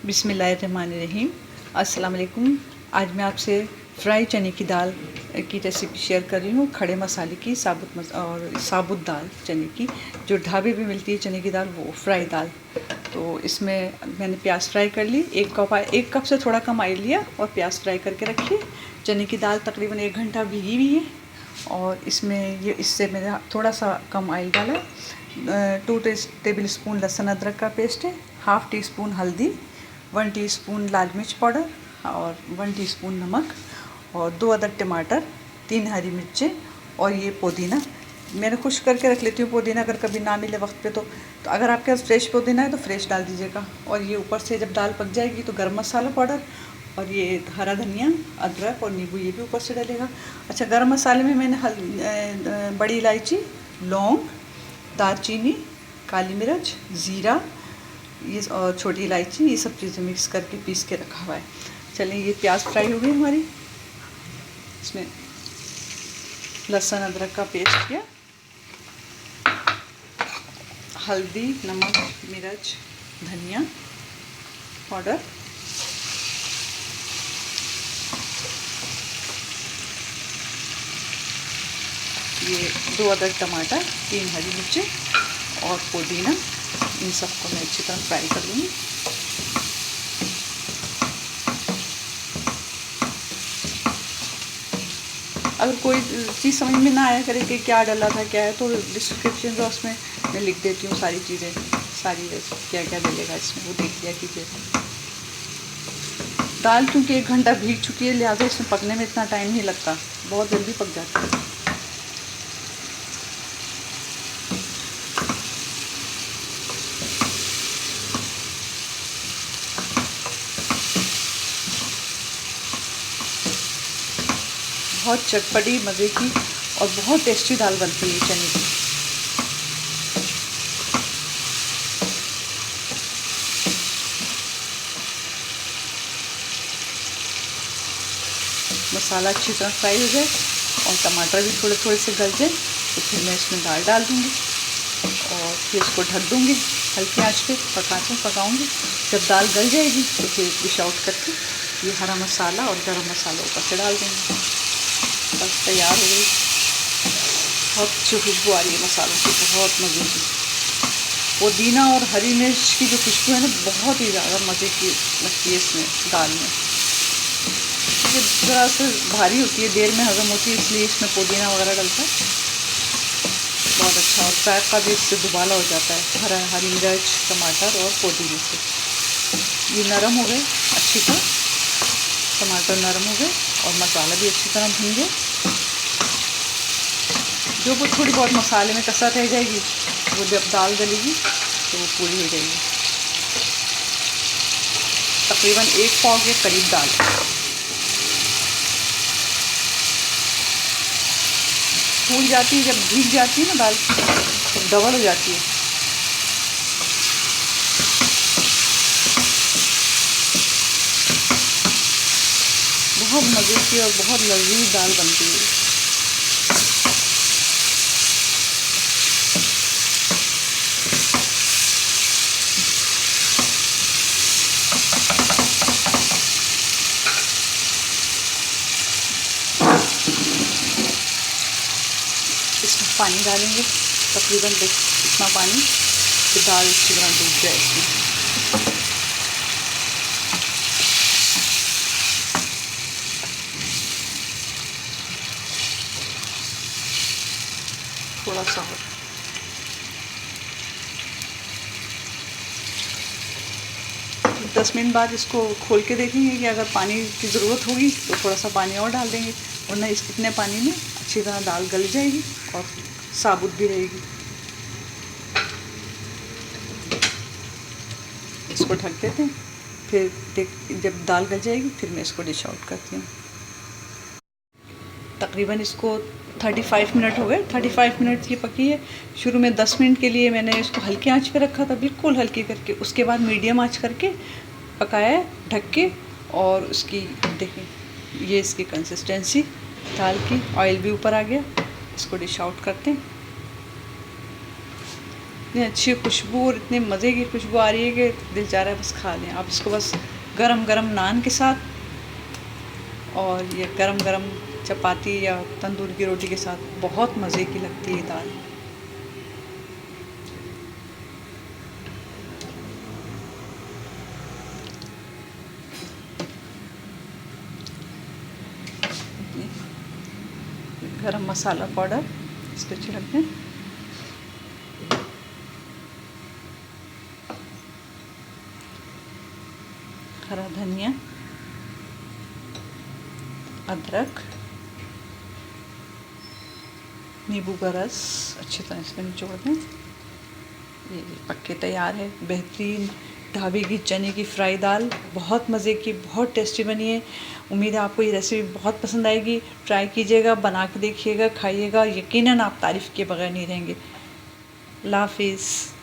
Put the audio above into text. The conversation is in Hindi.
बिस्मिल्लाहिर्रहमानिर्रहीम। अस्सलाम वालेकुम। आज मैं आपसे फ्राई चने की दाल की रेसिपी शेयर कर रही हूँ। खड़े मसाले की साबुत दाल चने की, जो ढाबे पे मिलती है चने की दाल, वो फ्राई दाल। तो इसमें मैंने प्याज फ्राई कर ली, एक कप से थोड़ा कम ऑयल लिया और प्याज फ्राई करके रखी। चने की दाल तकरीबन 1 घंटा भीगी हुई है और इससे मैंने थोड़ा सा कम ऑयल डाला। 2 टेबल स्पून लहसुन अदरक का पेस्ट है, हाफ़ टी स्पून हल्दी, 1 टीस्पून लाल मिर्च पाउडर और 1 टीस्पून नमक और 2 अदद टमाटर, 3 हरी मिर्चें और ये पुदीना। मैंने खुश करके रख लेती हूँ पुदीना, अगर कभी ना मिले वक्त पे तो अगर आपके पास फ्रेश पुदीना है तो फ्रेश डाल दीजिएगा। और ये ऊपर से जब दाल पक जाएगी तो गरम मसाला पाउडर और ये हरा धनिया, अदरक और नींबू ये भी ऊपर से डलेगा। अच्छा, गरम मसाले में मैंने बड़ी इलायची, लौंग, दालचीनी, काली मिर्च, ज़ीरा, ये और छोटी इलायची, ये सब चीज़ें मिक्स करके पीस के रखा हुआ है। चलिए, ये प्याज फ्राई हो गई हमारी। इसमें लहसुन अदरक का पेस्ट किया, हल्दी, नमक, मिर्च, धनिया पाउडर, ये 2 अदद टमाटर, 3 हरी मिर्चें और पुदीना, इन सबको मैं अच्छी तरह फ्राई कर लूँगी। अगर कोई चीज़ समझ में ना आया करे कि क्या डाला था क्या है, तो डिस्क्रिप्शन बॉक्स में मैं लिख देती हूँ सारी चीज़ें, सारी क्या क्या डलेगा इसमें, वो देख लिया कीजिए। दाल क्योंकि 1 घंटा भीग चुकी है, लिहाजा इसमें पकने में इतना टाइम नहीं लगता, बहुत जल्दी पक जाता है। बहुत चटपटी, मज़े की और बहुत टेस्टी दाल बनती है चने की। मसाला अच्छी तरह फ्राई हो जाए और टमाटर भी थोड़े थोड़े से गल जाए तो फिर मैं इसमें दाल डाल दूँगी और फिर इसको ढक दूँगी। हल्की आंच पे पकाऊँगी। जब दाल गल जाएगी तो फिर डिश आउट करके ये हरा मसाला और गरम मसाला ऊपर से डाल देंगे। बस तैयार हो गई। बहुत अच्छी खुशबू आ रही है मसालों की, बहुत मज़े की। पुदीना और हरी मिर्च की जो खुशबू है ना, बहुत ही ज़्यादा मज़े की लगती है इसमें दाल में। ये ज़रा से भारी होती है, देर में हज़म होती है, इसलिए इसमें पुदीना वगैरह डलता है। बहुत अच्छा, और जायका भी इससे दुबाला हो जाता है हरी मिर्च, टमाटर और पुदीने से। ये नरम हो गए अच्छी तरह, टमाटर नरम हो गए और मसाला भी अच्छी तरह भून गया। जो वो थोड़ी बहुत मसाले में कसर रह जाएगी, वो जब दाल गलेगी तो वो पूरी हो जाएगी। तकरीबन 1 पाव के करीब दाल। फूल जाती है, जब भीग जाती है ना दाल, तो डबल हो जाती है। बहुत मज़े की और बहुत लजीज दाल बनती है। इसमें पानी डालेंगे, तकरीबन इतना पानी कि दाल अच्छी तरह डूब जाए इसमें। थोड़ा सा और 10 मिनट बाद इसको खोल के देखेंगे कि अगर पानी की ज़रूरत होगी तो थोड़ा सा पानी और डाल देंगे, वरना इतने पानी में अच्छी तरह दाल गल जाएगी और साबुत भी रहेगी। इसको ढक देते हैं, फिर जब दाल गल जाएगी फिर मैं इसको डिश आउट करती हूँ। तकरीबन इसको 35 मिनट हो गए। 35 मिनट ये पकी है। शुरू में 10 मिनट के लिए मैंने इसको हल्की आंच पे रखा था, बिल्कुल हल्की करके। उसके बाद मीडियम आंच करके पकाया ढक के, और उसकी देखें ये इसकी कंसिस्टेंसी दाल की, ऑयल भी ऊपर आ गया। इसको डिश आउट करते हैं। इतनी अच्छी खुशबू और इतने मज़े की खुशबू आ रही है कि दिल चाह रहा है बस खा लें आप इसको, बस गरम गरम नान के साथ और ये गरम गरम चपाती या तंदूर की रोटी के साथ बहुत मज़े की लगती है दाल। गरम मसाला पाउडर इस पर छिड़क दें। हरा धनिया, अदरक, नींबू का रस अच्छी तरह इसमें निचोड़ दें। ये पक के तैयार है बेहतरीन ढाबे की चने की फ्राई दाल, बहुत मज़े की, बहुत टेस्टी बनी है। उम्मीद है आपको ये रेसिपी बहुत पसंद आएगी। ट्राई कीजिएगा, बना के देखिएगा, खाइएगा, यकीनन आप तारीफ़ के बगैर नहीं रहेंगे। अल्लाह हाफ़िज़।